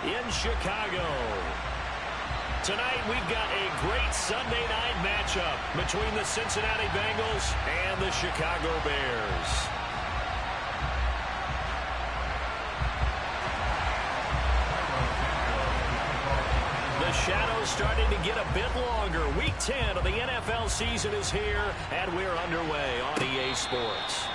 in Chicago. Tonight, we've got a great Sunday night matchup between the Cincinnati Bengals and the Chicago Bears. The shadow's starting to get a bit longer. Week 10 of the NFL season is here, and we're underway on EA Sports.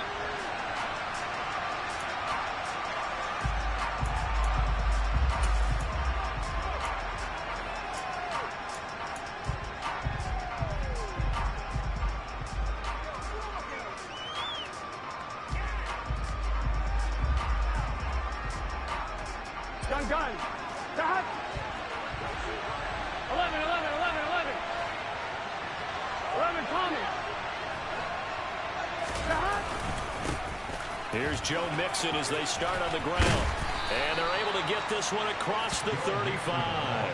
Gun. Stop. 11, Tommy. Stop. Here's Joe Mixon as they start on the ground. And they're able to get this one across the 35.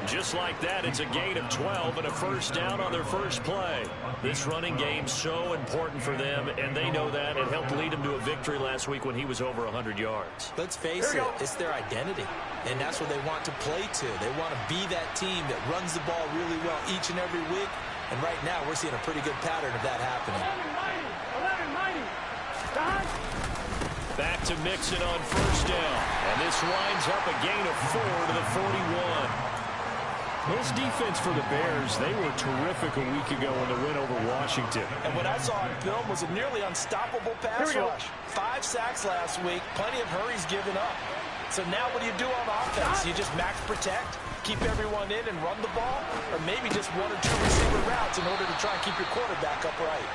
Just like that, it's a gain of 12 and a first down on their first play. This running game's so important for them, and they know that. It helped lead them to a victory last week when he was over 100 yards. Let's face it, it's their identity, and that's what they want to play to. They want to be that team that runs the ball really well each and every week, and right now we're seeing a pretty good pattern of that happening. 11, Stop. Back to Mixon on first down, and this winds up a gain of 4 to the 41. This defense for the Bears, they were terrific a week ago in the win over Washington. And what I saw on film was a nearly unstoppable pass rush. 5 sacks last week, plenty of hurries given up. So now what do you do on offense? You just max protect, keep everyone in and run the ball, or maybe just 1 or 2 receiver routes in order to try and keep your quarterback upright.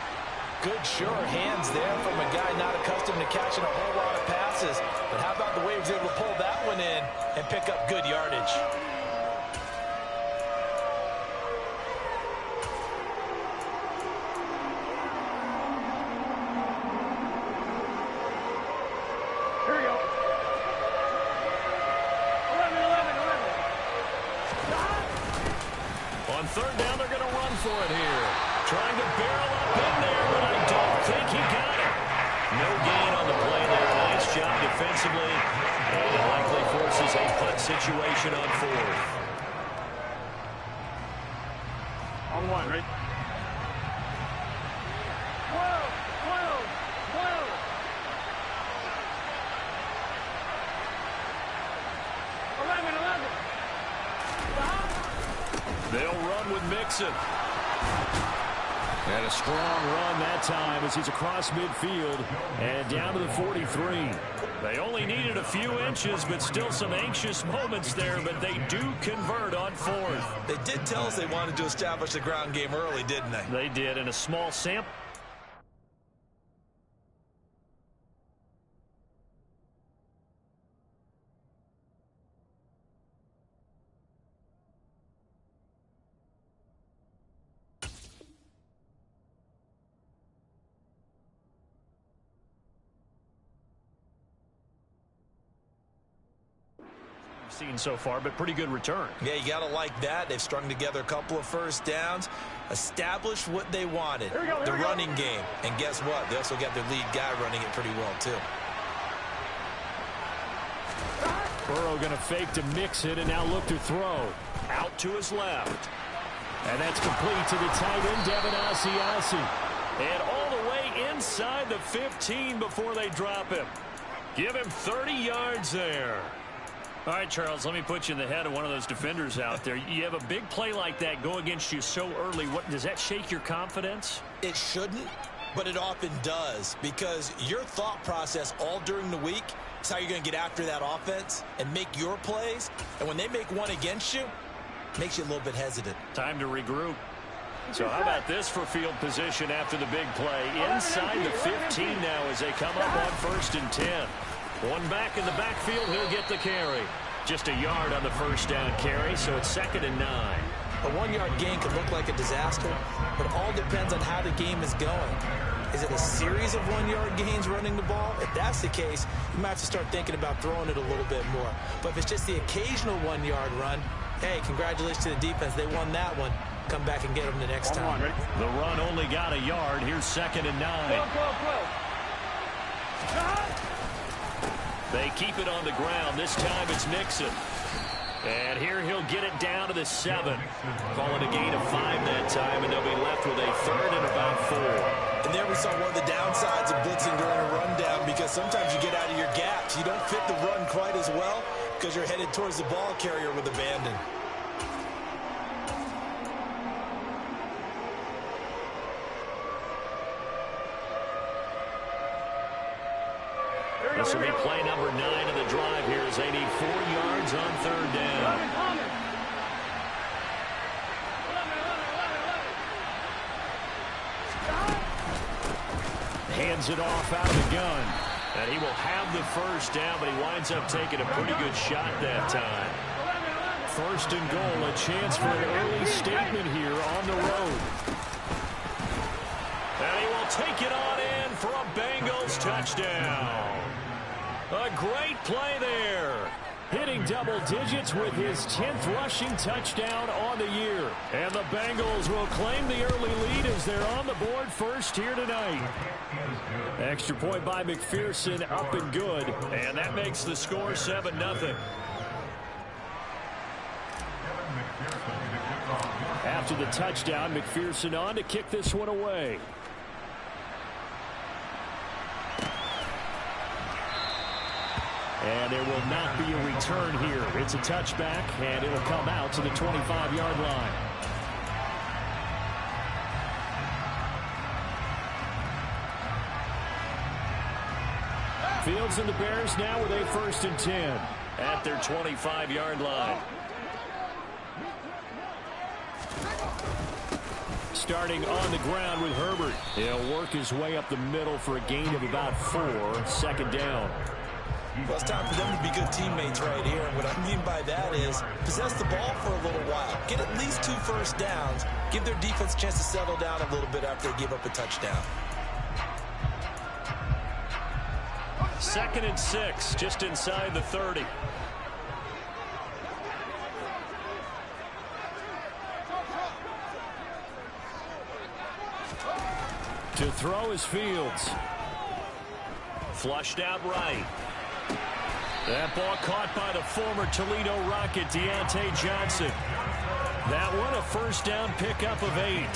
Good, sure hands there from a guy not accustomed to catching a whole lot of passes. But how about the way he was able to pull that one in and pick up good yardage? Here we go. 11. Stop. On third down, they're going to run for it here. Trying to barrel up in there, but I don't think he got it. No gain on the play there. Nice job defensively. And it likely forces a punt situation on fourth. On 1, right? 11. Stop. They'll run with Mixon. And a strong run that time as he's across midfield and down to the 43. They only needed a few inches, but still some anxious moments there, but they do convert on fourth. They did tell us they wanted to establish the ground game early, didn't they? They did in a small sample. Seen so far, but pretty good return. Yeah, you gotta like that. They've strung together a couple of first downs, established what they wanted, the running game. And guess what? They also got their lead guy running it pretty well, too. Burrow going to fake to Mixon and now look to throw. Out to his left. And that's complete to the tight end, Devin Asiasi. And all the way inside the 15 before they drop him. Give him 30 yards there. All right, Charles, let me put you in the head of one of those defenders out there. You have a big play like that go against you so early. What does that shake your confidence? It shouldn't, but it often does, because your thought process all during the week is how you're going to get after that offense and make your plays. And when they make one against you, it makes you a little bit hesitant. Time to regroup. So how about this for field position after the big play? Inside the 15 now as they come up on 1st and 10. One back in the backfield, he'll get the carry. Just a yard on the first down carry, so it's 2nd and 9. A 1-yard gain could look like a disaster, but it all depends on how the game is going. Is it a series of 1-yard gains running the ball? If that's the case, you might have to start thinking about throwing it a little bit more. But if it's just the occasional 1-yard run, hey, congratulations to the defense. They won that one. Come back and get them the next time. The run only got a yard. Here's 2nd and 9. They keep it on the ground. This time it's Mixon. And here he'll get it down to the 7. Call it a gain of 5 that time, and they'll be left with a 3rd and about 4. And there we saw one of the downsides of blitzing during a rundown, because sometimes you get out of your gaps. You don't fit the run quite as well because you're headed towards the ball carrier with abandon. This will be play number 9 of the drive here as they need 4 yards on 3rd down. Hands it off out of the gun. And he will have the 1st down, but he winds up taking a pretty good shot that time. 1st and goal, a chance for an early statement here on the road. And he will take it on in for a Bengals touchdown. A great play there. Hitting double digits with his 10th rushing touchdown on the year. And the Bengals will claim the early lead as they're on the board first here tonight. Extra point by McPherson, up and good. And that makes the score 7-0. After the touchdown, McPherson on to kick this one away. And there will not be a return here. It's a touchback, and it'll come out to the 25-yard line. Fields and the Bears now with a 1st and 10 at their 25-yard line. Starting on the ground with Herbert. He'll work his way up the middle for a gain of about 4, 2nd down. Well, it's time for them to be good teammates right here. And what I mean by that is possess the ball for a little while. Get at least 2 first downs. Give their defense a chance to settle down a little bit after they give up a touchdown. 2nd and 6, just inside the 30. To throw is Fields. Flushed out right. That ball caught by the former Toledo Rocket, Deontay Johnson. That one a 1st down pickup of 8.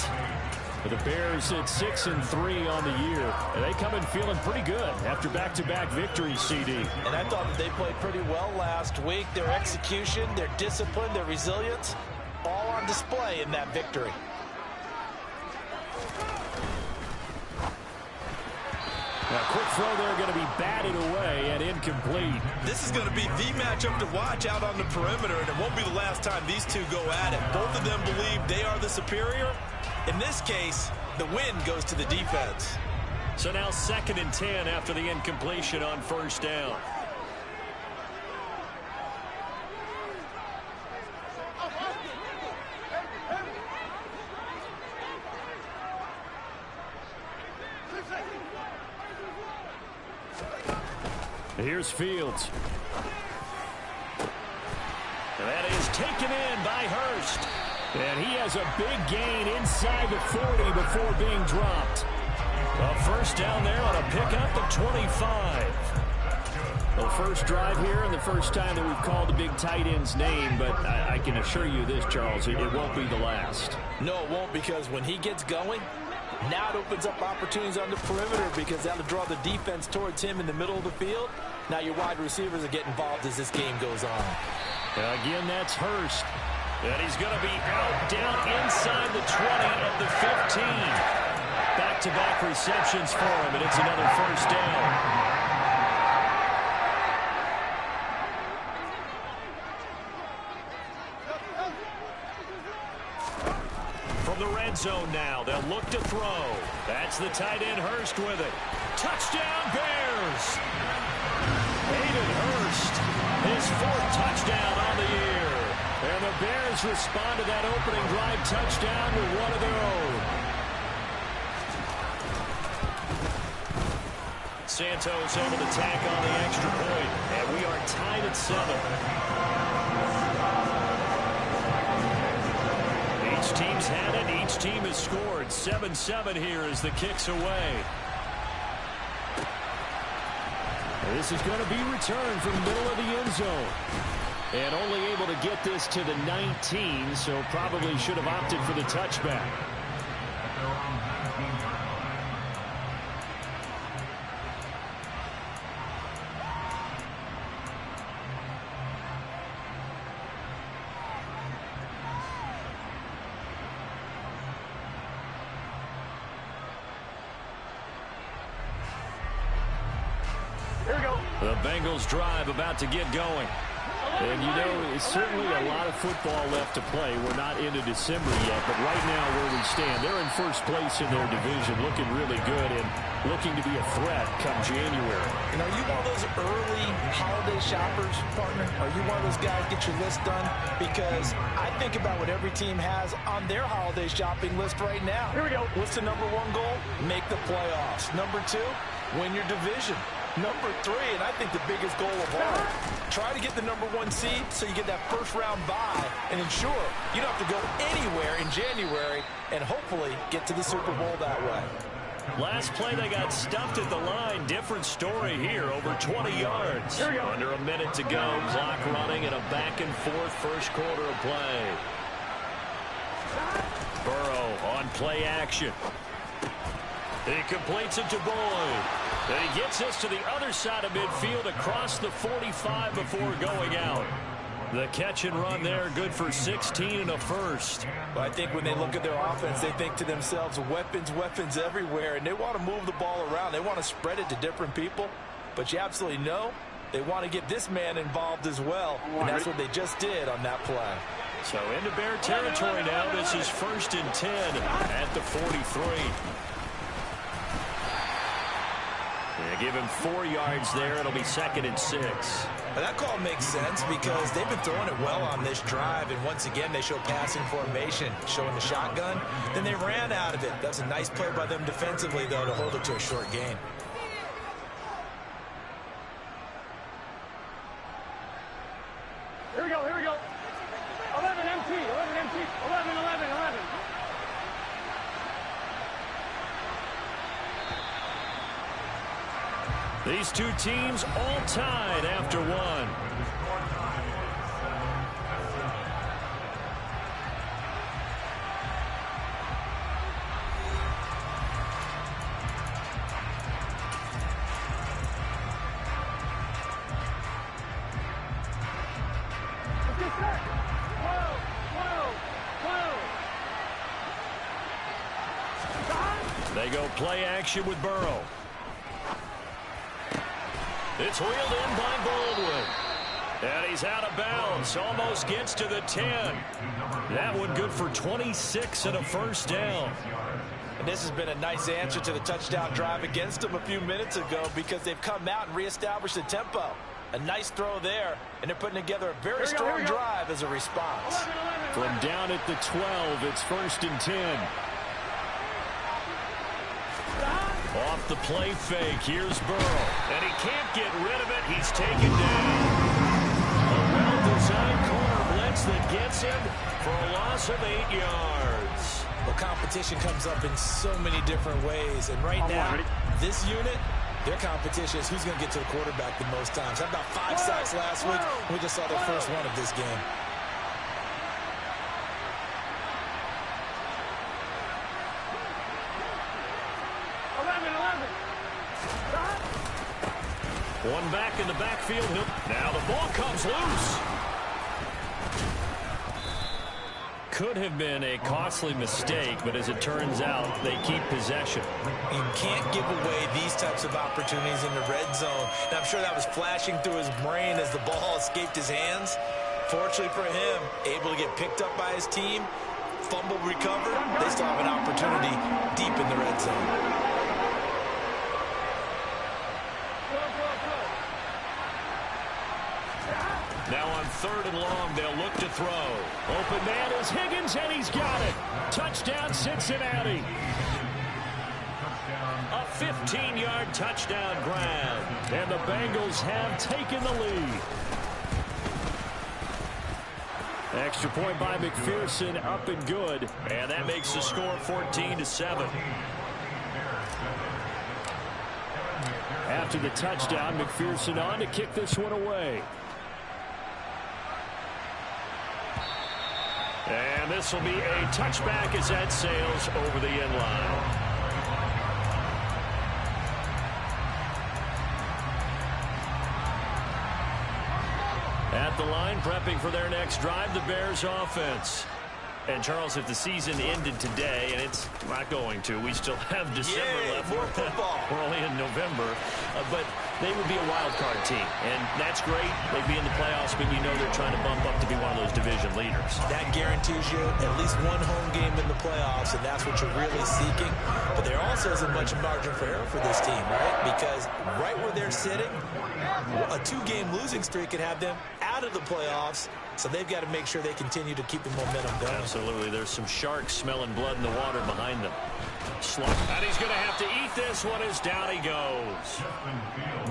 For the Bears at 6-3 on the year. And they come in feeling pretty good after back-to-back victories, CD. And I thought that they played pretty well last week. Their execution, their discipline, their resilience, all on display in that victory. A quick throw there going to be batted away and incomplete. This is going to be the matchup to watch out on the perimeter, and it won't be the last time these two go at it. Both of them believe they are the superior. In this case, the win goes to the defense. So now 2nd and 10 after the incompletion on 1st down. Here's Fields. And that is taken in by Hurst. And he has a big gain inside the 40 before being dropped. A 1st down there on a pickup of 25. Well, first drive here and the first time that we've called the big tight end's name, but I can assure you this, Charles, it won't be the last. No, it won't, because when he gets going, now it opens up opportunities on the perimeter, because that'll draw the defense towards him in the middle of the field. Now your wide receivers will get involved as this game goes on. Again, that's Hurst. And he's going to be out down inside the 20 of the 15. Back-to-back receptions for him, and it's another 1st down. From the red zone now, they'll look to throw. That's the tight end Hurst with it. Touchdown Bears! Hayden Hurst, his 4th touchdown on the year. And the Bears respond to that opening drive touchdown with one of their own. Santos able to tack on the extra point, and we are tied at 7. Each team's had it. Each team has scored. 7-7 here as the kick's away. This is going to be returned from the middle of the end zone. And only able to get this to the 19, so probably should have opted for the touchback. The Bengals drive about to get going. And, you know, it's certainly a lot of football left to play. We're not into December yet, but right now where we stand, they're in first place in their division, looking really good and looking to be a threat come January. And are you one of those early holiday shoppers, partner? Are you one of those guys get your list done? Because I think about what every team has on their holiday shopping list right now. Here we go. What's the number one goal? Make the playoffs. Number two, win your division. Number three, and I think the biggest goal of all, try to get the number one seed so you get that first round bye and ensure you don't have to go anywhere in January and hopefully get to the Super Bowl that way. Last play, they got stuffed at the line. Different story here, over 20 yards. Under a minute to go, clock running and a back-and-forth first quarter of play. Burrow on play action. He completes it to Boyd. And he gets us to the other side of midfield across the 45 before going out. The catch and run there, good for 16 and a first. Well, I think when they look at their offense, they think to themselves, weapons, weapons everywhere, and they want to move the ball around. They want to spread it to different people, but you absolutely know they want to get this man involved as well, and that's what they just did on that play. So into Bear territory now. This is 1st and 10 at the 43. Yeah, give him 4 yards there. It'll be 2nd and 6. But that call makes sense because they've been throwing it well on this drive, and once again they show passing formation, showing the shotgun. Then they ran out of it. That's a nice play by them defensively, though, to hold it to a short gain. Here we go, here we go. 11 MT, 11 MT, 11, 11, 11. These two teams all tied after one. They go play action with Burrow. It's reeled in by Baldwin. And he's out of bounds. Almost gets to the 10. That one good for 26 and a first down. And this has been a nice answer to the touchdown drive against them a few minutes ago because they've come out and reestablished the tempo. A nice throw there, and they're putting together a very strong drive as a response. From down at the 12, it's 1st and 10. Off the play fake, here's Burrow. And he can't get rid of it. He's taken down. A well-designed corner blitz that gets him for a loss of 8 yards. Well, competition comes up in so many different ways. And right now, this unit, their competition is who's going to get to the quarterback the most times. How about 5 sacks last week? We just saw the first one of this game. One back in the backfield. Now the ball comes loose. Could have been a costly mistake, but as it turns out, they keep possession. You can't give away these types of opportunities in the red zone. And I'm sure that was flashing through his brain as the ball escaped his hands. Fortunately for him, able to get picked up by his team, fumble recovered. They still have an opportunity deep in the red zone. Now on 3rd and long, they'll look to throw. Open man is Higgins, and he's got it. Touchdown, Cincinnati. A 15-yard touchdown grab. And the Bengals have taken the lead. Extra point by McPherson, up and good. And that makes the score 14-7. after the touchdown. McPherson on to kick this one away. And this will be a touchback as that sails over the end line. At the line, prepping for their next drive, the Bears offense. And, Charles, if the season ended today, and it's not going to, we still have December left. More football. We're only in November. But they would be a wild card team. And that's great. They'd be in the playoffs, but you know they're trying to bump up to be one of those division leaders. That guarantees you at least one home game in the playoffs, and that's what you're really seeking. But there also isn't much margin for error for this team, right? Because right where they're sitting, a 2-game losing streak could have them out of the playoffs. So they've got to make sure they continue to keep the momentum going. Absolutely. There's some sharks smelling blood in the water behind them. And he's going to have to eat this one as down he goes.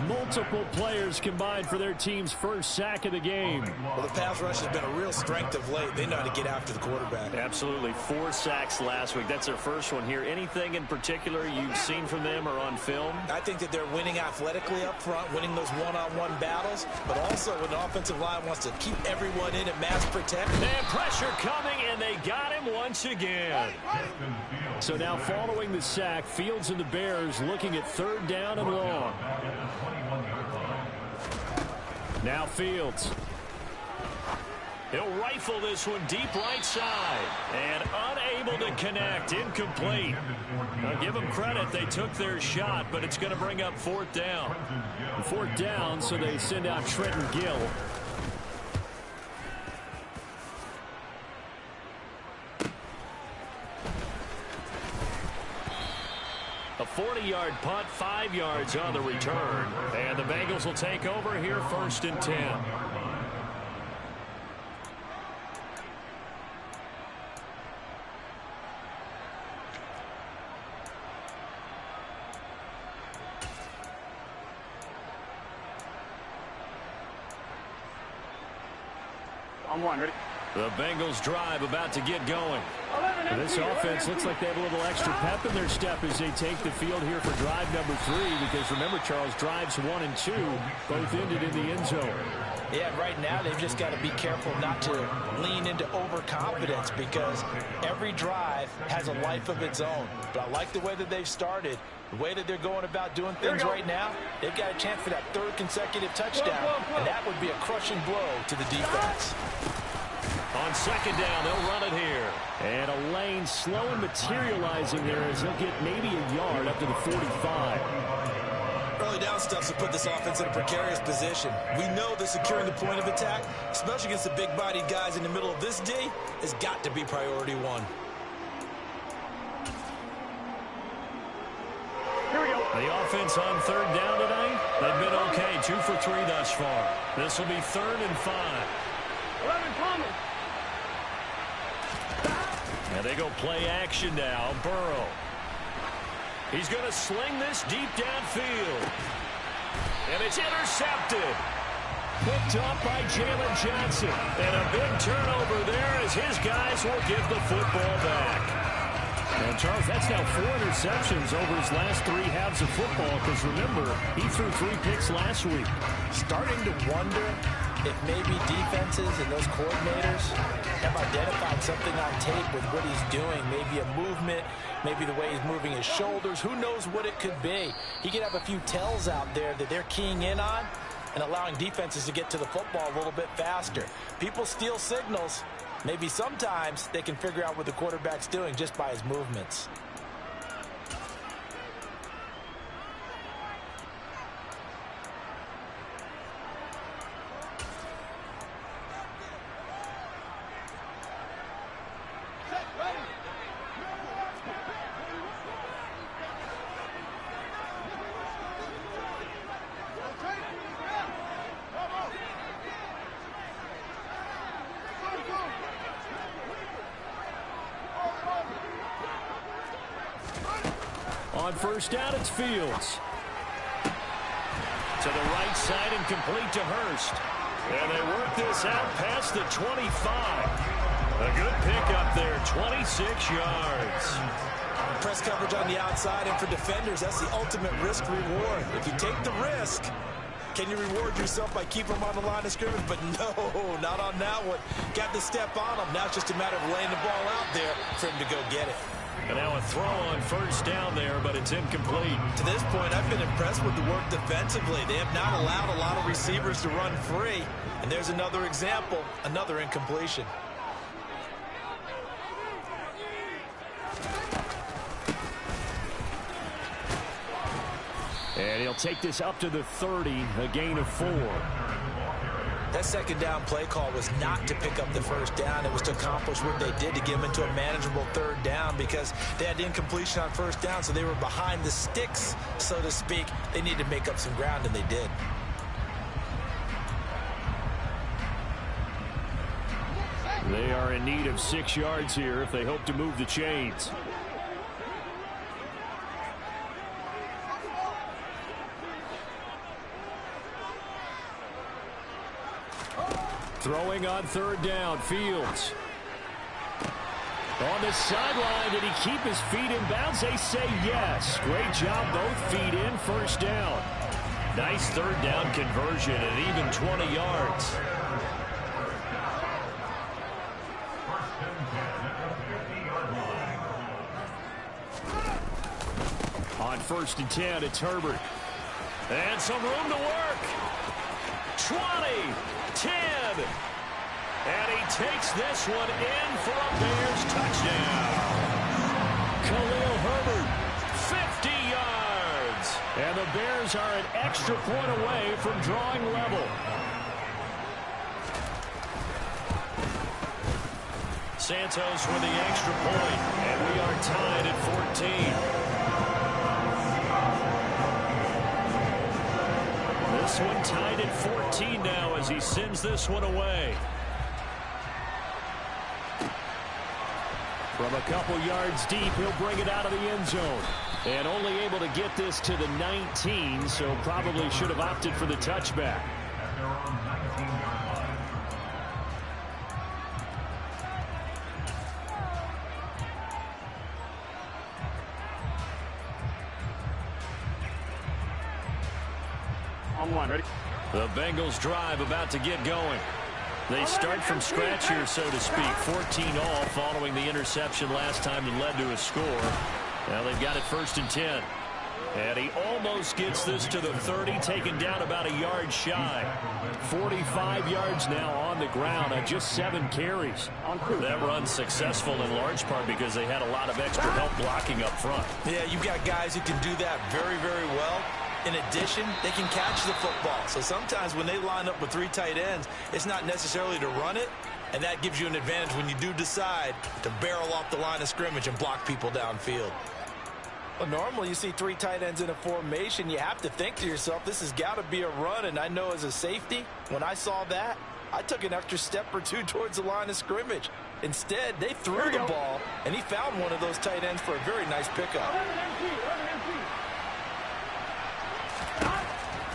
Multiple players combined for their team's first sack of the game. Well, the pass rush has been a real strength of late. They know how to get after the quarterback. Absolutely. 4 sacks last week. That's their first one here. Anything in particular you've seen from them or on film? I think that they're winning athletically up front, winning those one-on-one battles, but also when the offensive line wants to keep everyone in and mass protect. And pressure coming, and they got him once again. So now following the sack, Fields and the Bears looking at 3rd down and long. Now Fields. He'll rifle this one deep right side. And unable to connect. Incomplete. I'll give them credit. They took their shot, but it's going to bring up 4th down. 4th down, so they send out Trenton Gill. A 40-yard punt, 5 yards on the return. And the Bengals will take over here 1st and 10. I'm one. Ready? The Bengals drive about to get going. This offense looks like they have a little extra pep in their step as they take the field here for drive number 3. Because remember, Charles, drives 1 and 2 both ended in the end zone. Yeah, right now they've just got to be careful not to lean into overconfidence because every drive has a life of its own. But I like the way that they've started, the way that they're going about doing things right now. They've got a chance for that 3rd consecutive touchdown, and that would be a crushing blow to the defense. On 2nd down, they'll run it here. And a lane slow and materializing there as they'll get maybe a yard up to the 45. Early down stuff to put this offense in a precarious position. We know that securing the point of attack, especially against the big-bodied guys in the middle of this D, has got to be priority 1. Here we go. The offense on 3rd down tonight, they've been okay. 2 for 3 thus far. This will be 3rd and 5. 11 coming. And they go play action now. Burrow. He's going to sling this deep downfield. And it's intercepted. Picked up by Jalen Johnson. And a big turnover there as his guys will give the football back. And, Charles, that's now 4 interceptions over his last 3 halves of football. Because, remember, he threw 3 picks last week. Starting to wonder if maybe defenses and those coordinators have identified something on tape with what he's doing. Maybe a movement, maybe the way he's moving his shoulders. Who knows what it could be? He could have a few tells out there that they're keying in on and allowing defenses to get to the football a little bit faster. People steal signals. Maybe sometimes they can figure out what the quarterback's doing just by his movements. On 1st down, it's Fields. To the right side and complete to Hurst. And they work this out past the 25. A good pickup there, 26 yards. Press coverage on the outside, and for defenders, that's the ultimate risk reward. If you take the risk, can you reward yourself by keeping them on the line of scrimmage? But no, not on that one. Got to step on them. Now it's just a matter of laying the ball out there for him to go get it. And now a throw on first down there, but it's incomplete. To this point, I've been impressed with the work defensively. They have not allowed a lot of receivers to run free. And there's another example, another incompletion. And he'll take this up to the 30, a gain of 4. That second down play call was not to pick up the first down. It was to accomplish what they did, to get them into a manageable third down, because they had incompletion on first down, so they were behind the sticks, so to speak. They needed to make up some ground, and they did. They are in need of 6 yards here if they hope to move the chains. Throwing on third down, Fields. On the sideline, did he keep his feet in bounds? They say yes. Great job, both feet in, first down. Nice third down conversion and even 20 yards. On 1st and 10, it's Herbert. And some room to work. 20. 10. And he takes this one in for a Bears touchdown. Khalil Herbert, 50 yards. And the Bears are an extra point away from drawing level. Santos with the extra point, and we are tied at 14. This one tied at 14 now as he sends this one away. From a couple yards deep, he'll bring it out of the end zone. And only able to get this to the 19, so probably should have opted for the touchback. Ready? The Bengals drive about to get going. They start from scratch here, so to speak. 14 all following the interception last time that led to a score. Now they've got it 1st and 10. And he almost gets this to the 30, taken down about a yard shy. 45 yards now on the ground on just 7 carries. That run's successful in large part because they had a lot of extra help blocking up front. Yeah, you've got guys who can do that very, very well. In addition, they can catch the football. So sometimes when they line up with 3 tight ends, it's not necessarily to run it, and that gives you an advantage when you do decide to barrel off the line of scrimmage and block people downfield. Well, normally you see 3 tight ends in a formation, you have to think to yourself, this has got to be a run, and I know as a safety, when I saw that, I took an extra step or 2 towards the line of scrimmage. Instead, they threw the ball, and he found one of those tight ends for a very nice pickup.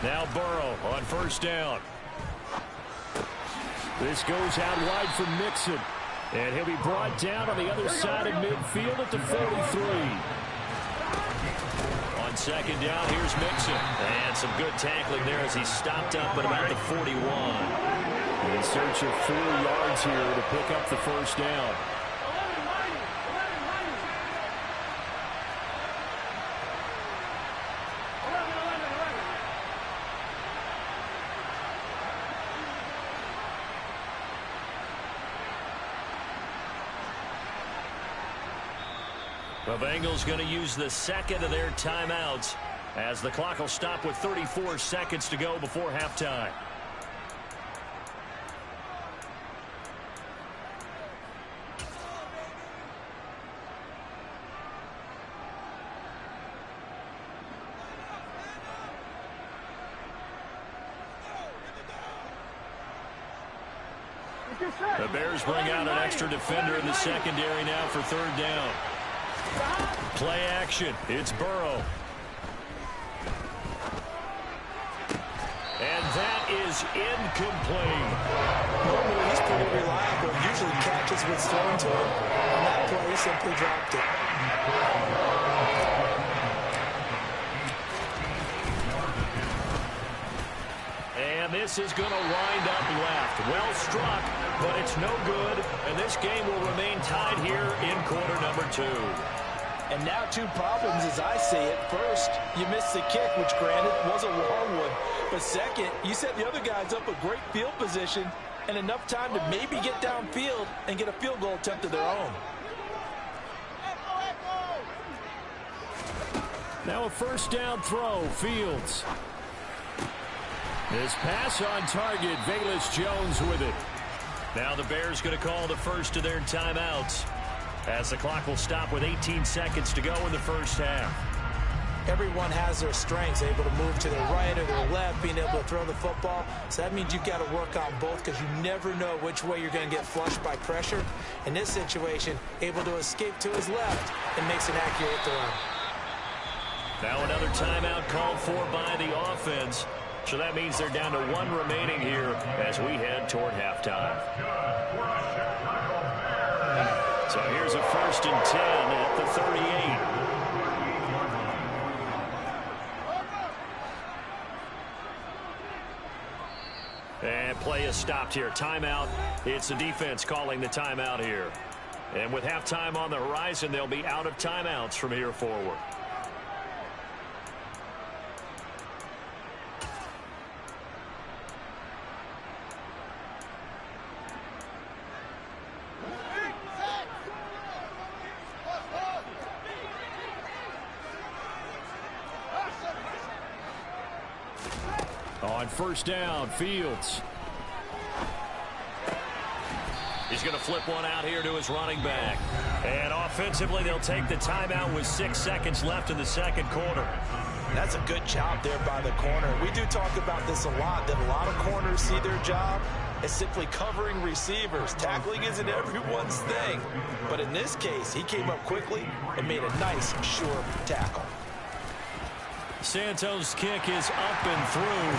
Now Burrow on 1st down. This goes out wide for Mixon. And he'll be brought down on the other side of midfield at the 43. On 2nd down, here's Mixon. And some good tackling there as he stopped up at about the 41. In search of 4 yards here to pick up the 1st down. The Bengals going to use the 2nd of their timeouts as the clock will stop with 34 seconds to go before halftime. The Bears bring out an extra defender in the secondary now for 3rd down. Play action. It's Burrow. And that is incomplete. Normally, he's pretty reliable. Usually catches what's thrown to him. On that play, he simply dropped it. And this is going to wind up left. Well struck, but it's no good. And this game will remain tied here in quarter number 2. And now 2 problems as I see it. First, you missed the kick, which granted was a long one. But second, you set the other guys up a great field position and enough time to maybe get downfield and get a field goal attempt of their own. Now a first down throw, Fields. This pass on target, Velus Jones with it. Now the Bears going to call the first of their timeouts, as the clock will stop with 18 seconds to go in the first half. Everyone has their strengths, able to move to their right or their left, being able to throw the football. So that means you've got to work on both, because you never know which way you're going to get flushed by pressure. In this situation, able to escape to his left and makes an accurate throw. Now another timeout called for by the offense. So that means they're down to 1 remaining here as we head toward halftime. So here's a first and 10 at the 38. And play is stopped here. Timeout. It's the defense calling the timeout here. And with halftime on the horizon, they'll be out of timeouts from here forward. On first down, Fields. He's going to flip one out here to his running back. And offensively, they'll take the timeout with 6 seconds left in the second quarter. That's a good job there by the corner. We do talk about this a lot, that a lot of corners see their job as simply covering receivers. Tackling isn't everyone's thing. But in this case, he came up quickly and made a nice, sure tackle. Santos' kick is up and through.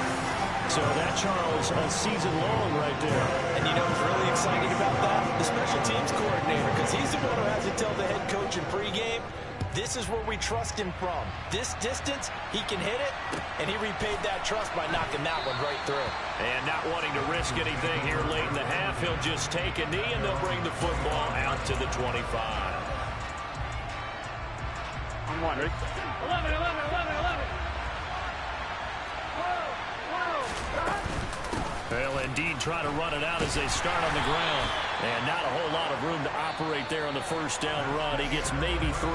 So that, Charles, a season long right there. And you know what's really exciting about that? The special teams coordinator, because he's the one who has to tell the head coach in pregame, this is where we trust him from. This distance, he can hit it, and he repaid that trust by knocking that one right through. And not wanting to risk anything here late in the half, he'll just take a knee, and they'll bring the football out to the 25. I'm wondering. 11, 11, 11, 11. They'll indeed try to run it out as they start on the ground. And not a whole lot of room to operate there on the first down run. He gets maybe 3.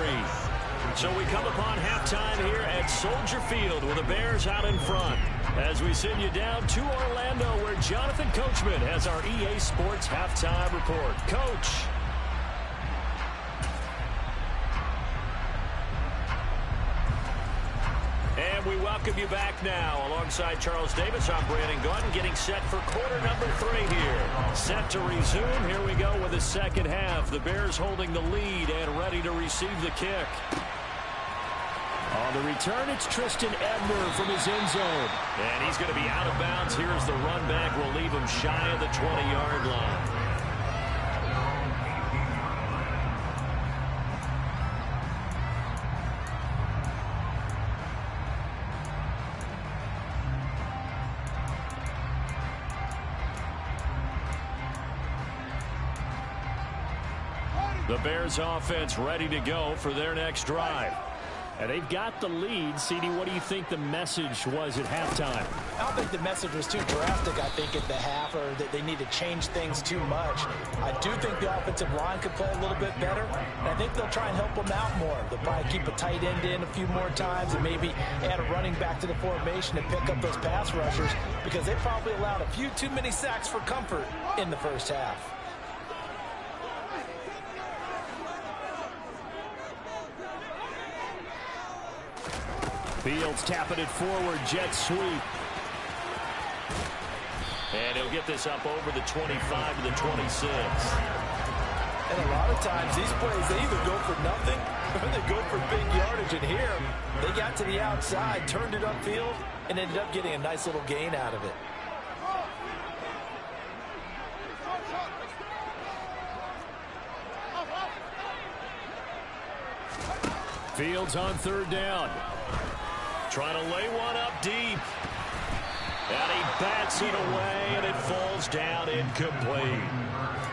So we come upon halftime here at Soldier Field with the Bears out in front, as we send you down to Orlando, where Jonathan Coachman has our EA Sports halftime report. Coach. And we welcome you back now. Alongside Charles Davis, I'm Brandon Gordon, getting set for quarter number 3 here. Set to resume. Here we go with the second half. The Bears holding the lead and ready to receive the kick. On the return, it's Tristan Ebner from his end zone. And he's going to be out of bounds. Here's the run back. We'll leave him shy of the 20-yard line. The Bears offense ready to go for their next drive. And they've got the lead. CD, what do you think the message was at halftime? I don't think the message was too drastic, I think, at the half, or that they need to change things too much. I do think the offensive line could play a little bit better, and I think they'll try and help them out more. They'll probably keep a tight end in a few more times and maybe add a running back to the formation and pick up those pass rushers, because they probably allowed a few too many sacks for comfort in the first half. Fields tapping it forward, jet sweep. And he'll get this up over the 25 to the 26. And a lot of times these plays, they either go for nothing or they go for big yardage. And here, they got to the outside, turned it upfield, and ended up getting a nice little gain out of it. Fields on third down. Trying to lay one up deep. And he bats it away, and it falls down incomplete.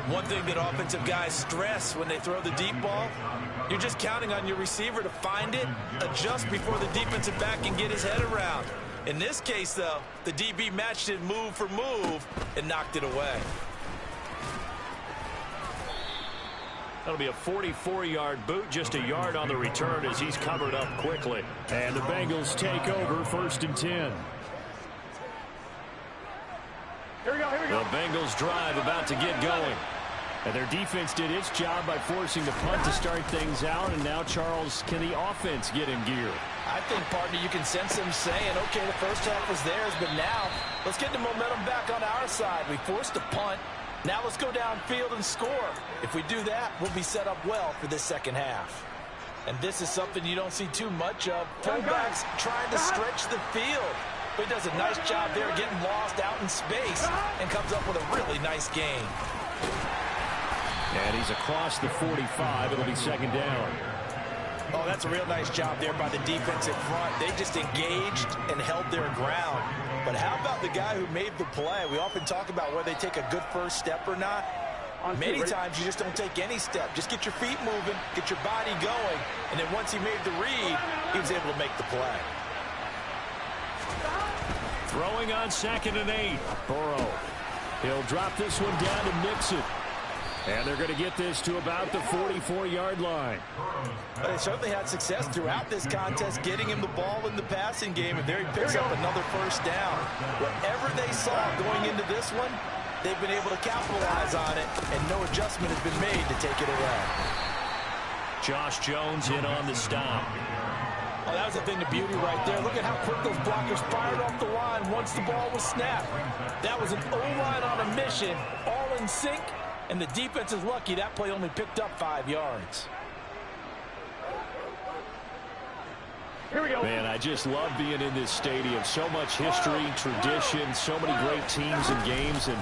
One thing that offensive guys stress when they throw the deep ball, you're just counting on your receiver to find it, adjust before the defensive back can get his head around. In this case, though, the DB matched it move for move and knocked it away. That'll be a 44-yard boot, just a yard on the return as he's covered up quickly. And the Bengals take over 1st and 10. Here we go, here we go. The Bengals drive about to get going. And their defense did its job by forcing the punt to start things out. And now, Charles, can the offense get in gear? I think, partner, you can sense them saying, okay, the first half was theirs, but now let's get the momentum back on our side. We forced a punt. Now let's go downfield and score. If we do that, we'll be set up well for this second half. And this is something you don't see too much of. Fullbacks trying to stretch the field. But he does a nice job there getting lost out in space and comes up with a really nice gain. And he's across the 45. It'll be 2nd down. Oh, that's a real nice job there by the defensive front. They just engaged and held their ground. But how about the guy who made the play? We often talk about whether they take a good first step or not. Many times you just don't take any step. Just get your feet moving, get your body going, and then once he made the read, he was able to make the play. Throwing on 2nd and 8. Burrow. He'll drop this one down to Mixon. And they're going to get this to about the 44-yard line. They certainly had success throughout this contest getting him the ball in the passing game, and there he picks up another first down. Whatever they saw going into this one, they've been able to capitalize on it, and no adjustment has been made to take it away. Josh Jones in on the stop. Oh, that was a thing of beauty right there. Look at how quick those blockers fired off the line once the ball was snapped. That was an O-line on a mission, all in sync, and the defense is lucky that play only picked up 5 yards. Here we go. Man, I just love being in this stadium. So much history, tradition, so many great teams and games, and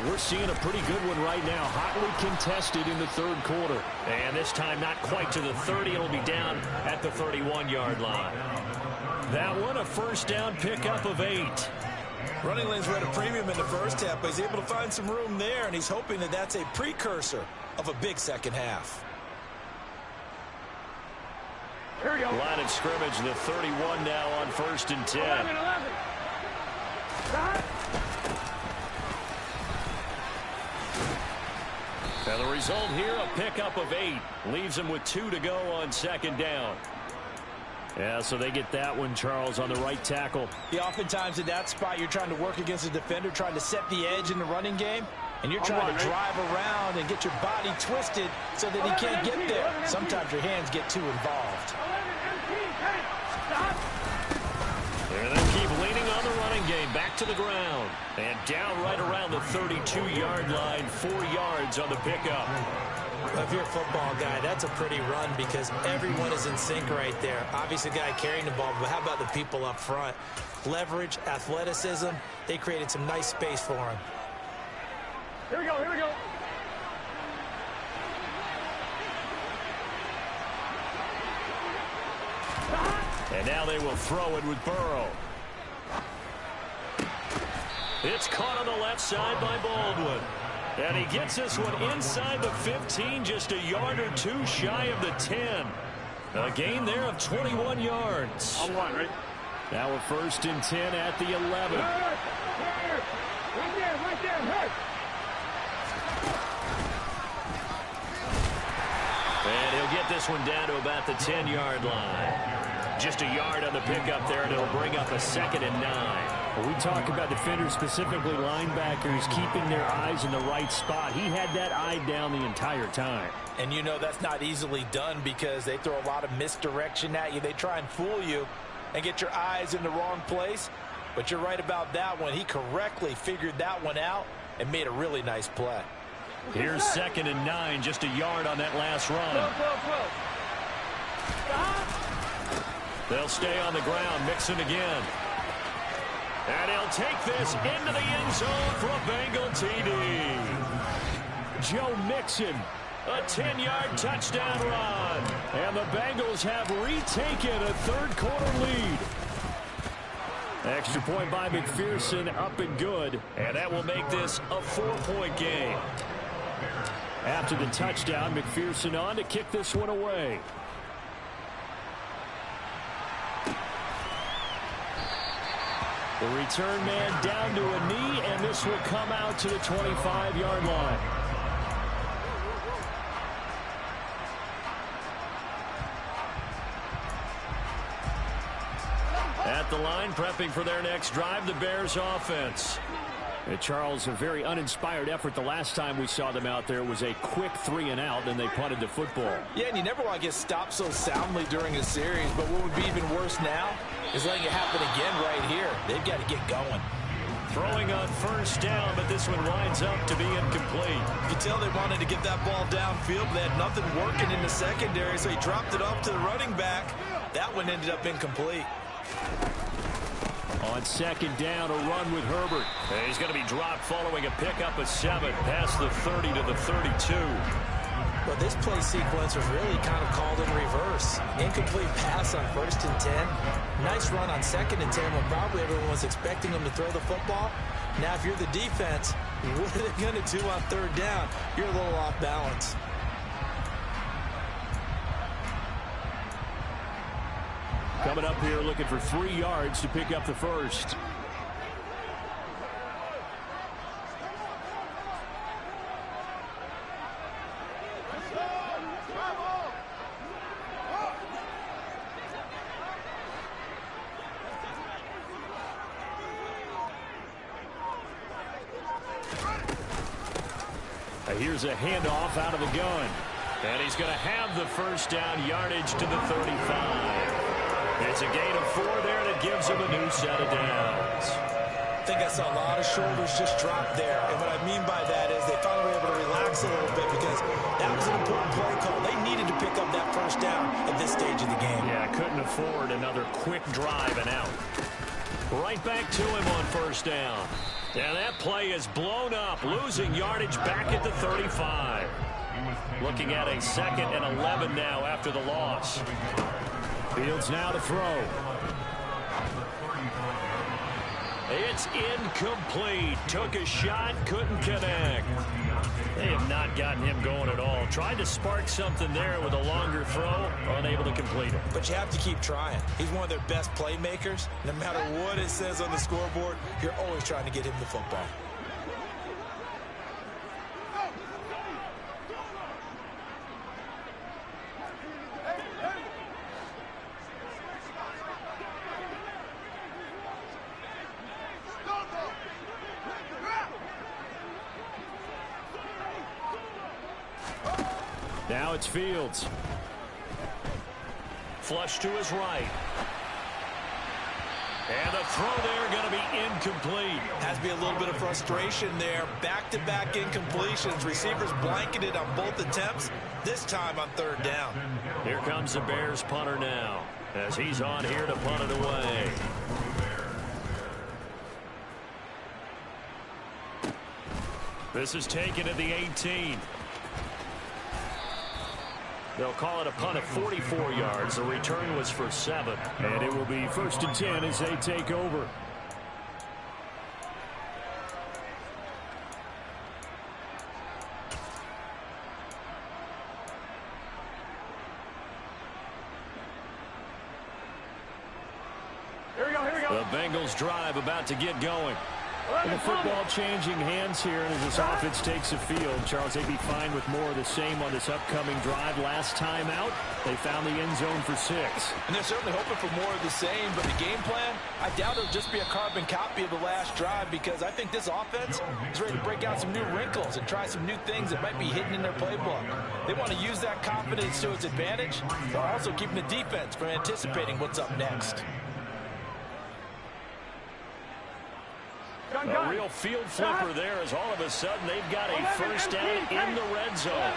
we're seeing a pretty good one right now. Hotly contested in the 3rd quarter. And this time not quite to the 30. It'll be down at the 31-yard line. That one, a first down pickup of 8. Running lanes were at a premium in the first half, but he's able to find some room there, and he's hoping that that's a precursor of a big second half. Here we go. Line of scrimmage, the 31 now on 1st and 10. 11. And the result here, a pickup of 8. Leaves them with 2 to go on 2nd down. Yeah, so they get that one, Charles, on the right tackle. Yeah, oftentimes in that spot, you're trying to work against a defender, trying to set the edge in the running game, and you're trying to drive around and get your body twisted so that he can't get there. Sometimes your hands get too involved. And they keep leaning on the running game. Back to the ground. And down right around the 32-yard line. 4 yards on the pickup. If you're a football guy, that's a pretty run because everyone is in sync right there. Obviously, the guy carrying the ball, but how about the people up front? Leverage, athleticism, they created some nice space for him. Here we go, here we go. And now they will throw it with Burrow. It's caught on the left side by Baldwin. And he gets this one inside the 15, just a yard or 2 shy of the 10. A gain there of 21 yards. On 1, right? Now a 1st and 10 at the 11. Right there, hurt. And he'll get this one down to about the 10-yard line. Just a yard on the pickup there, and it'll bring up a 2nd and 9. Well, we talk about defenders, specifically linebackers, keeping their eyes in the right spot. He had that eye down the entire time. And you know that's not easily done because they throw a lot of misdirection at you. They try and fool you and get your eyes in the wrong place. But you're right about that one. He correctly figured that one out and made a really nice play. Here's 2nd and 9, just a yard on that last run. They'll stay on the ground, Mixon again. And he'll take this into the end zone for a Bengal TD. Joe Mixon A 10-yard touchdown run. And the Bengals have retaken a third-quarter lead. Extra point by McPherson, up and good. And that will make this a 4-point game. After the touchdown, McPherson on to kick this one away. The return man down to a knee, and this will come out to the 25-yard line. At the line, prepping for their next drive, the Bears offense. And Charles, a very uninspired effort the last time we saw them out there. Was a quick 3-and-out, and they punted the football. Yeah, and you never want to get stopped so soundly during a series, but what would be even worse now is letting it happen again right here. They've got to get going. Throwing on first down, but this one winds up to be incomplete. You can tell they wanted to get that ball downfield, but they had nothing working in the secondary, so he dropped it off to the running back. That one ended up incomplete. On second down, a run with Herbert. And he's going to be dropped following a pickup of 7 past the 30 to the 32. Well, this play sequence was really kind of called in reverse. Incomplete pass on 1st and 10. Nice run on 2nd and 10 when probably everyone was expecting him to throw the football. Now, if you're the defense, what are they going to do on 3rd down? You're a little off balance. Coming up here looking for 3 yards to pick up the first. Here's a handoff out of the gun. And he's going to have the first down, yardage to the 35. It's a gain of 4 there that gives him a new set of downs. I think I saw a lot of shoulders just drop there. And what I mean by that is they finally were able to relax a little bit because that was an important play call. They needed to pick up that first down at this stage of the game. Yeah, couldn't afford another quick drive and out. Right back to him on first down. And that play is blown up, losing yardage back at the 35. Looking at a 2nd and 11 now after the loss. Fields now to throw. It's incomplete. Took a shot, couldn't connect. They have not gotten him going at all. Tried to spark something there with a longer throw, unable to complete it. But you have to keep trying. He's one of their best playmakers. No matter what it says on the scoreboard, you're always trying to get him the football. Now it's Fields. Flush to his right. And the throw there going to be incomplete. Has to be a little bit of frustration there. Back-to-back incompletions. Receivers blanketed on both attempts, this time on 3rd down. Here comes the Bears punter now, as he's on here to punt it away. This is taken at the 18. They'll call it a punt of 44 yards. The return was for 7. And it will be 1st and 10 as they take over. Here we go. The Bengals drive about to get going. And the football changing hands here as this offense takes the field. Charles, they'd be fine with more of the same on this upcoming drive. Last time out, they found the end zone for 6. And they're certainly hoping for more of the same, but the game plan, I doubt it'll just be a carbon copy of the last drive because I think this offense is ready to break out some new wrinkles and try some new things that might be hidden in their playbook. They want to use that confidence to its advantage, while also keeping the defense from anticipating what's up next. A real field flipper there as all of a sudden they've got a first down in the red zone.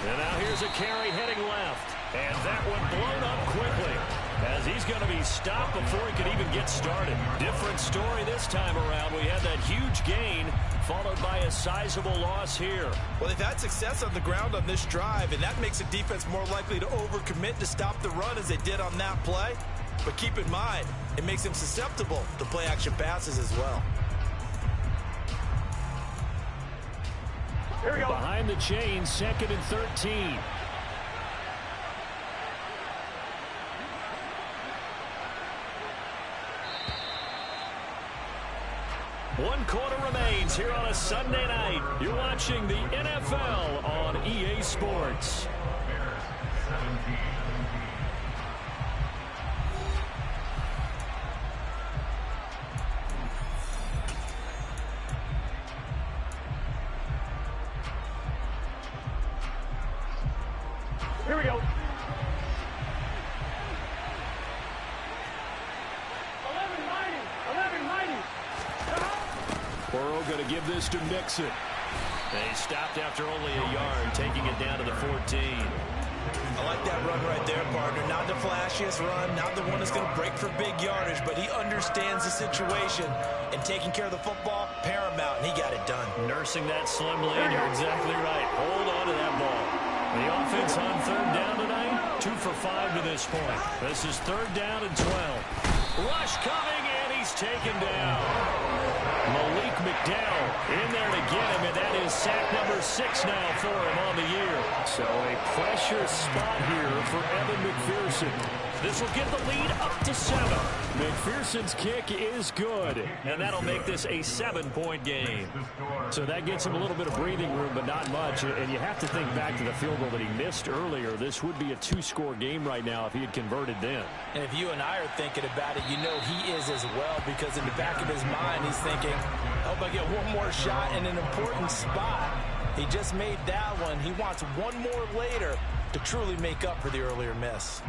And now here's a carry heading left. And that one blown up quickly as he's going to be stopped before he could even get started. Different story this time around. We had that huge gain followed by a sizable loss here. Well, they've had success on the ground on this drive, and that makes the defense more likely to overcommit to stop the run as they did on that play. But keep in mind, it makes them susceptible to play-action passes as well. Here we go. Behind the chain, 2nd and 13. One quarter remains here on a Sunday night. You're watching the NFL on EA Sports. Here we go. 11 mighty. 11 mighty. Burrow going to give this to Mixon. They stopped after only a yard, taking it down to the 14. I like that run right there, partner. Not the flashiest run, not the one that's going to break for big yardage, but he understands the situation, and taking care of the football, paramount, and he got it done. Nursing that slim lead, you're exactly right. Hold on to that ball. The offense on 3rd down tonight, 2 for 5 to this point. This is 3rd down and 12. Rush coming, and he's taken down. Malik McDowell in there to get him, and that is sack number 6 now for him on the year. So a pressure spot here for Evan McPherson. This will get the lead up to 7. McPherson's kick is good, and that'll make this a 7-point game. So that gets him a little bit of breathing room, but not much. And you have to think back to the field goal that he missed earlier. This would be a 2-score game right now if he had converted then. And if you and I are thinking about it, you know he is as well, because in the back of his mind, he's thinking, I hope I get one more shot in an important spot. He just made that one. He wants one more later to truly make up for the earlier miss.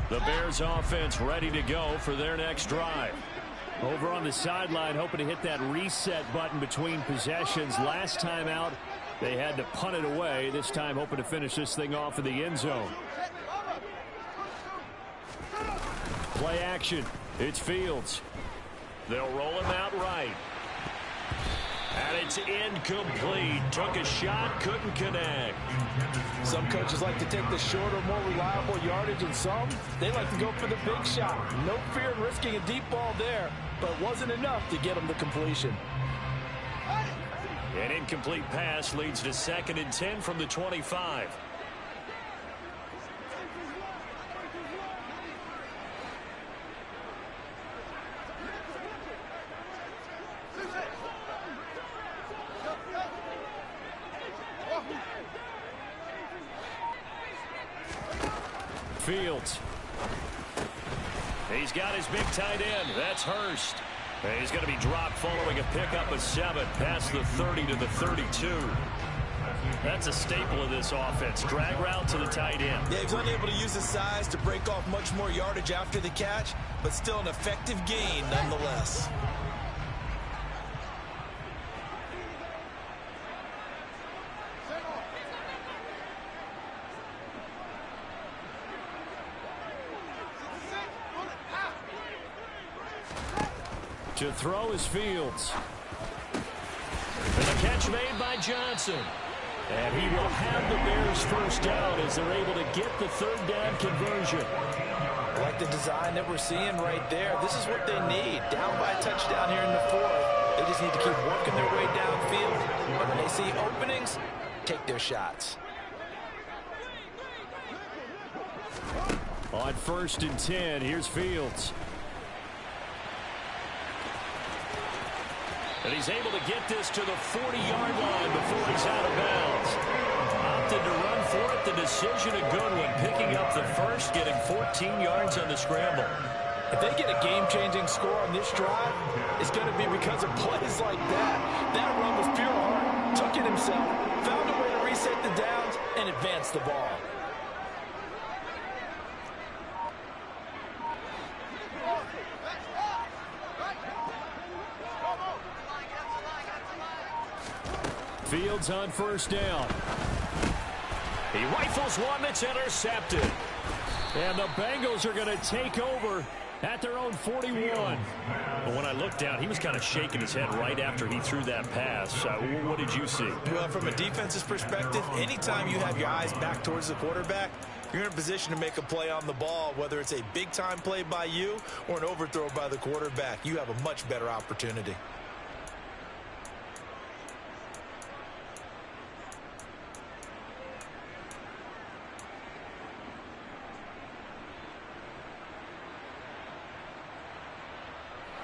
The Bears offense ready to go for their next drive. Over on the sideline, hoping to hit that reset button between possessions. Last time out, they had to punt it away. This time, hoping to finish this thing off in the end zone. Play action. It's Fields. They'll roll him out right. And it's incomplete. Took a shot, couldn't connect. Some coaches like to take the shorter, more reliable yardage, and some, they like to go for the big shot. No fear in risking a deep ball there, but it wasn't enough to get them the completion. An incomplete pass leads to 2nd and 10 from the 25. Fields. He's got his big tight end. That's Hurst. And he's going to be dropped following a pickup of 7 past the 30 to the 32. That's a staple of this offense. Drag route to the tight end. Yeah, he's unable to use his size to break off much more yardage after the catch, but still an effective gain nonetheless. To throw is Fields. And the catch made by Johnson. And he will have the Bears first down as they're able to get the 3rd down conversion. I like the design that we're seeing right there. This is what they need. Down by a touchdown here in the 4th. They just need to keep working their way downfield. And when they see openings, take their shots. On 1st and 10, here's Fields. And he's able to get this to the 40-yard line before he's out of bounds. Opted to run for it. The decision a good one. Picking up the first, getting 14 yards on the scramble. If they get a game-changing score on this drive, it's going to be because of plays like that. That run was pure heart. Took it himself. Found a way to reset the downs and advance the ball. Fields on 1st down. He rifles one that's intercepted. And the Bengals are going to take over at their own 41. But when I looked down, he was kind of shaking his head right after he threw that pass. What did you see? Well, from a defense's perspective, anytime you have your eyes back towards the quarterback, you're in a position to make a play on the ball, whether it's a big-time play by you or an overthrow by the quarterback. You have a much better opportunity.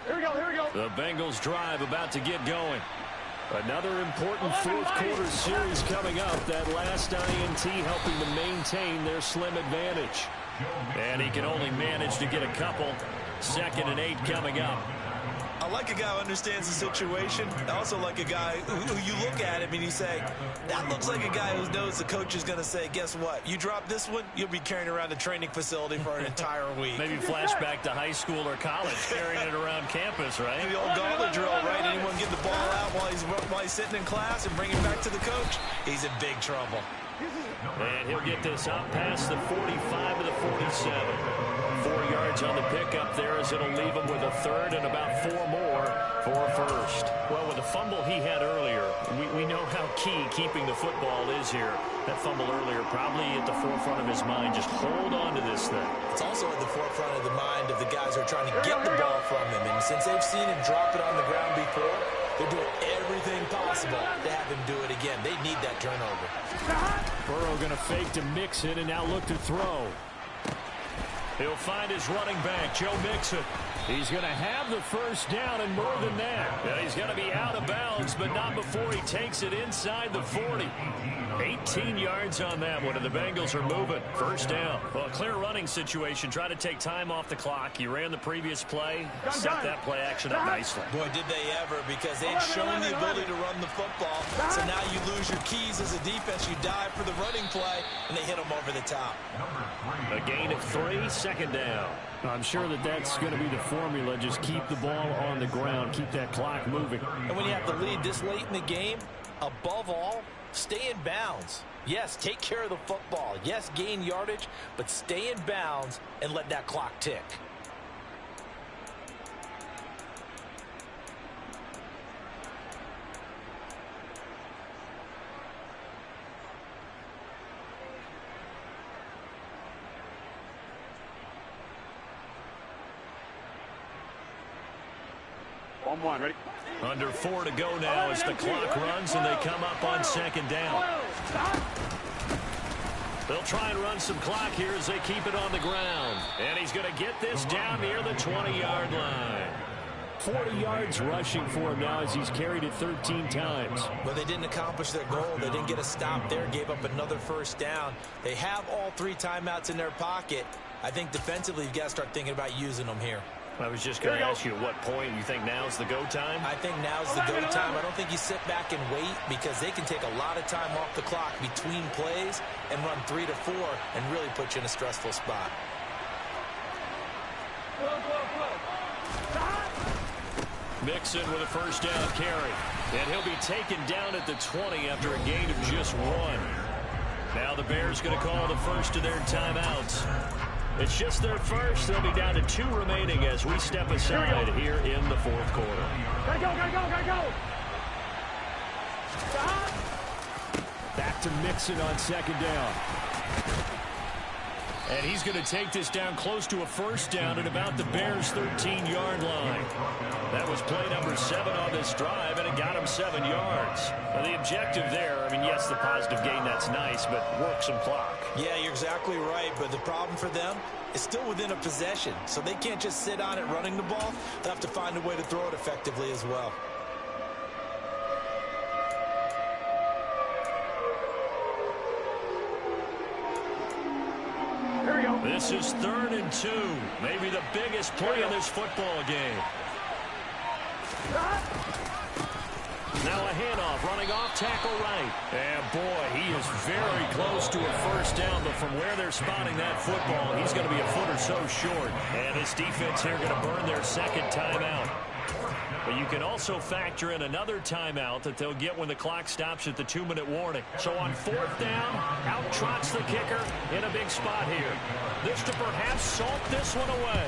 Here we go, here we go. The Bengals drive about to get going. Another important fourth quarter series coming up. That last INT helping to maintain their slim advantage. And he can only manage to get a couple. 2nd and 8 coming up. I like a guy who understands the situation. I also like a guy who you look at him and you say, that looks like a guy who knows the coach is going to say, guess what? You drop this one, you'll be carrying around the training facility for an entire week. Maybe flashback to high school or college, carrying it around campus, right? The old gauntlet drill, right? Anyone get the ball out while he's sitting in class and bring it back to the coach? He's in big trouble. And he'll get this up past the 45 to the 47. 4 yards on the pickup there as it'll leave him with a third and about 4 more for a first. Well, with the fumble he had earlier, we know how key keeping the football is here. That fumble earlier probably at the forefront of his mind. Just hold on to this thing. It's also at the forefront of the mind of the guys who are trying to get the ball from him. And since they've seen him drop it on the ground before, they're doing everything possible to have him do it again. They need that turnover. Burrow going to fake to Mixon and now look to throw. He'll find his running back, Joe Mixon. He's going to have the first down and more than that. Yeah, he's going to be out of bounds, but not before he takes it inside the 40. 18 yards on that one, and the Bengals are moving. First down. Well, a clear running situation. Try to take time off the clock. He ran the previous play, set that play action up nicely. Boy, did they ever, because they'd shown the ability to run the football. So now you lose your keys as a defense. You dive for the running play, and they hit them over the top. A gain of 3, 2nd down. I'm sure that's going to be the formula. Just keep the ball on the ground. Keep that clock moving. And when you have the lead this late in the game, above all, stay in bounds. Yes, take care of the football. Yes, gain yardage, but stay in bounds and let that clock tick. One, ready? Under 4 to go now as the clock runs and they come up on 2nd down. They'll try and run some clock here as they keep it on the ground. And he's going to get this down near the 20-yard line. 40 yards rushing for him now as he's carried it 13 times. But they didn't accomplish their goal. They didn't get a stop there, gave up another first down. They have all 3 timeouts in their pocket. I think defensively you've got to start thinking about using them here. I was just going to ask you at what point you think now's the go time? I think now's the go time. I don't think you sit back and wait because they can take a lot of time off the clock between plays and run 3 to 4 and really put you in a stressful spot. Mixon with a first down carry. And he'll be taken down at the 20 after a gain of just 1. Now the Bears going to call the first of their timeouts. It's just their first. They'll be down to 2 remaining as we step aside here in the 4th quarter. Gotta go, gotta go, gotta go. Back to Mixon on 2nd down. And he's going to take this down close to a first down at about the Bears' 13-yard line. That was play number 7 on this drive, and it got him 7 yards. Now, the objective there, I mean, yes, the positive gain, that's nice, but work some clock. Yeah, you're exactly right, but the problem for them is still within a possession, so they can't just sit on it running the ball. They'll have to find a way to throw it effectively as well. This is 3rd and 2. Maybe the biggest play in this football game. Now a handoff running off tackle right. And boy, he is very close to a first down, but from where they're spotting that football, he's going to be a foot or so short. And this defense here going to burn their 2nd timeout. But you can also factor in another timeout that they'll get when the clock stops at the 2-minute warning. So on 4th down, out trots the kicker in a big spot here. This to perhaps salt this one away.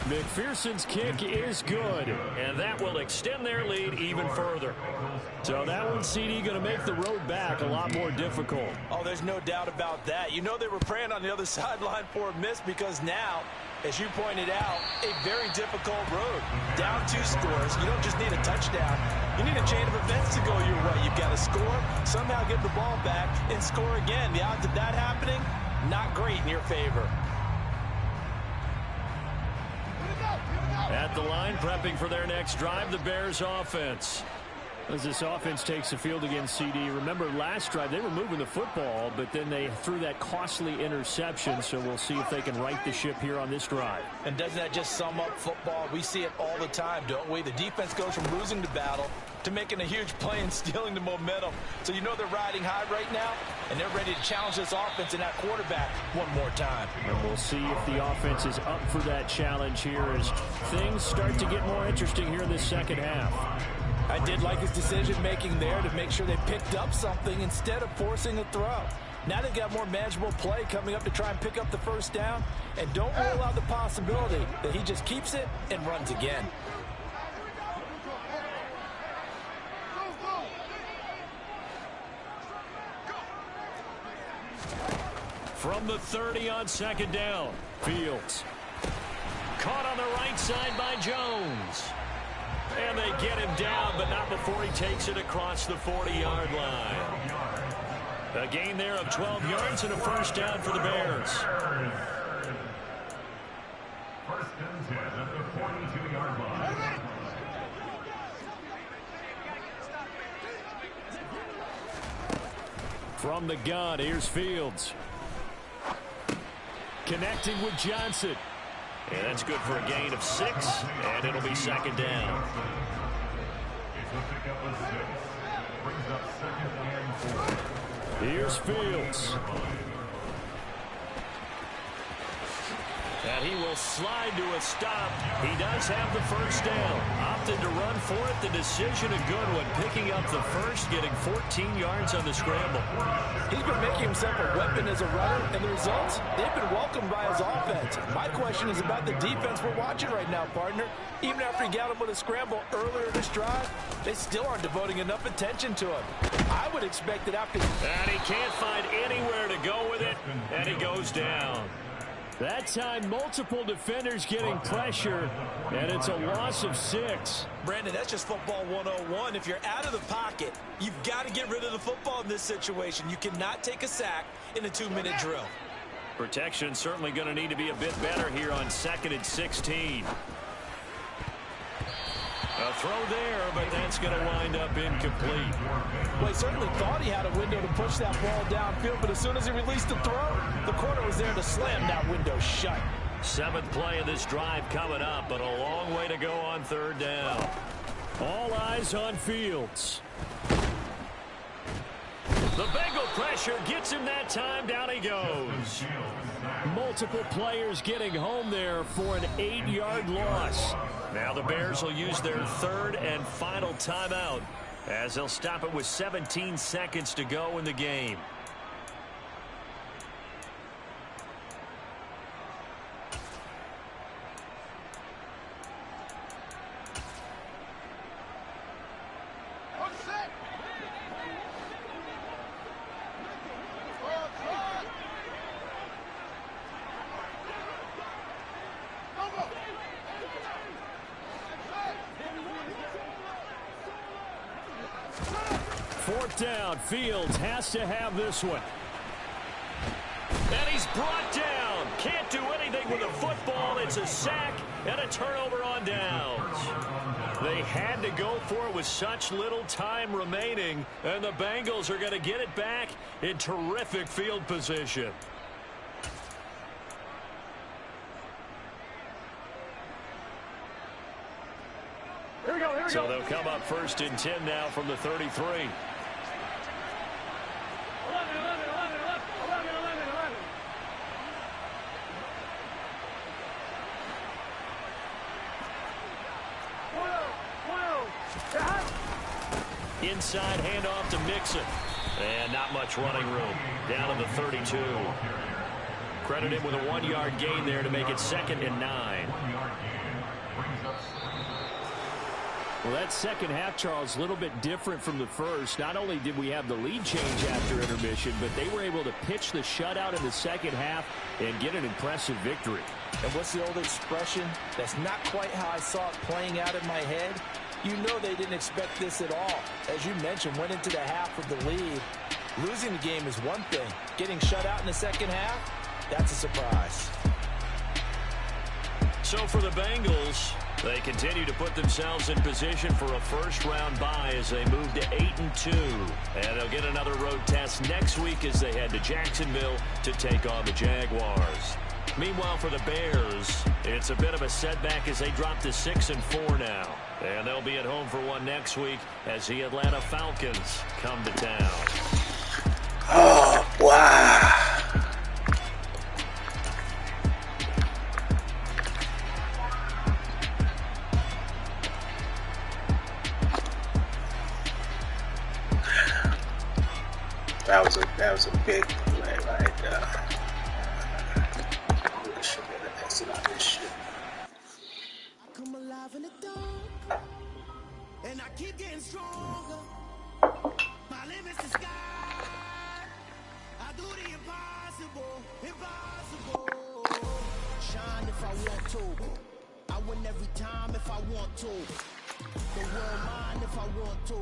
McPherson's kick is good, and that will extend their lead even further. So that one, CD, going to make the road back a lot more difficult. Oh, there's no doubt about that. You know they were praying on the other sideline for a miss because now, as you pointed out, a very difficult road. Down 2 scores. You don't just need a touchdown. You need a chain of events to go your way. You've got to score, somehow get the ball back, and score again. The odds of that happening, not great in your favor. At the line, prepping for their next drive, the Bears offense. As this offense takes the field against CD, remember last drive they were moving the football, but then they threw that costly interception, so we'll see if they can right the ship here on this drive. And doesn't that just sum up football? We see it all the time, don't we? The defense goes from losing the battle to making a huge play and stealing the momentum. So you know they're riding high right now, and they're ready to challenge this offense and that quarterback one more time. And we'll see if the offense is up for that challenge here as things start to get more interesting here in the second half. I did like his decision-making there to make sure they picked up something instead of forcing a throw. Now they've got more manageable play coming up to try and pick up the first down, and don't rule out the possibility that he just keeps it and runs again. From the 30 on second down, Fields. Caught on the right side by Jones. And they get him down, but not before he takes it across the 40-yard line. A gain there of 12 yards and a first down for the Bears. First and 10 at the 42-yard line. From the gun, here's Fields. Connecting with Johnson. And that's good for a gain of 6, and it'll be second down. Brings up second and 4. Here's Fields. And he will slide to a stop. He does have the first down. Opted to run for it. The decision a good one. Picking up the first, getting 14 yards on the scramble. He's been making himself a weapon as a runner, and the results, they've been welcomed by his offense. My question is about the defense we're watching right now, partner. Even after he got him with a scramble earlier this drive, they still aren't devoting enough attention to him. I would expect that after... And he can't find anywhere to go with it, and he goes down. That time, multiple defenders getting pressure, and it's a loss of 6. Brandon, that's just football 101. If you're out of the pocket, you've got to get rid of the football in this situation. You cannot take a sack in a 2-minute drill. Protection certainly going to need to be a bit better here on 2nd and 16. A throw there, but that's going to wind up incomplete. Well, he certainly thought he had a window to push that ball downfield, but as soon as he released the throw, the corner was there to slam that window shut. 7th play of this drive coming up, but a long way to go on 3rd down. All eyes on Fields. The Bengal pressure gets him that time. Down he goes. Multiple players getting home there for an 8-yard loss. Now the Bears will use their 3rd and final timeout as they'll stop it with 17 seconds to go in the game. Fourth down, Fields has to have this one. And he's brought down. Can't do anything with the football. It's a sack and a turnover on downs. They had to go for it with such little time remaining, and the Bengals are going to get it back in terrific field position. Here we go, here we So go. they'll come up 1st and 10 now from the 33. 11, 11, 11, 11, 11, 11. Inside handoff to Mixon. And not much running room. Down to the 32. Credit him with a 1-yard gain there to make it 2nd and 9. Well, that second half, Charles, a little bit different from the first. Not only did we have the lead change after intermission, but they were able to pitch the shutout in the second half and get an impressive victory. And what's the old expression? That's not quite how I saw it playing out in my head. You know they didn't expect this at all. As you mentioned, went into the half with the lead. Losing the game is one thing. Getting shut out in the second half, that's a surprise. So for the Bengals, they continue to put themselves in position for a first-round bye as they move to 8-2. And they'll get another road test next week as they head to Jacksonville to take on the Jaguars. Meanwhile, for the Bears, it's a bit of a setback as they drop to 6-4 now. And they'll be at home for one next week as the Atlanta Falcons come to town. Oh, wow. That was a big play right there. I should have exit out this shit. I come alive in the dark, and I keep getting stronger. My limit's the sky. I do the impossible, impossible. Shine if I want to. I win every time if I want to. The world mine if I want to.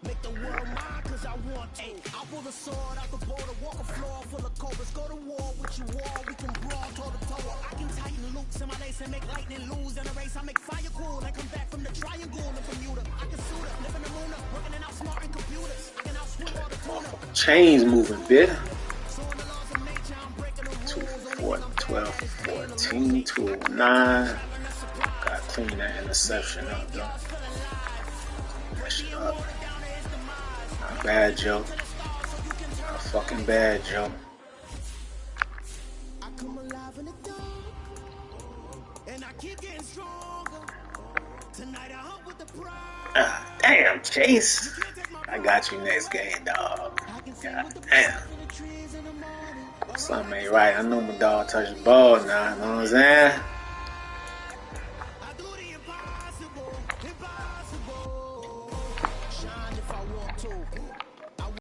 Make the world mine cause I want to. I'll pull the sword out the border, walk a floor full of cobras. Go to war with you war, we can brawl toe to toe. I can tighten loops in my lace and make lightning lose in a race. I make fire cool and come back from the triangle in Bermuda. I can suit up, live in the moon up, working and outsmarting computers. I can outswim all the tuna. Chains moving, bit. 2, 12, 14, 209. Gotta clean that interception up, though. That shit up. Not bad, Joe. Not fucking bad, Joe. I come alive in the dark, and I keep getting stronger. Tonight I hunt with the pride. Damn, Chase. I got you next game, dog. God damn. Something ain't right. I know my dog touched the ball now. You know what I'm saying? I do the impossible, impossible. Shine if I want to.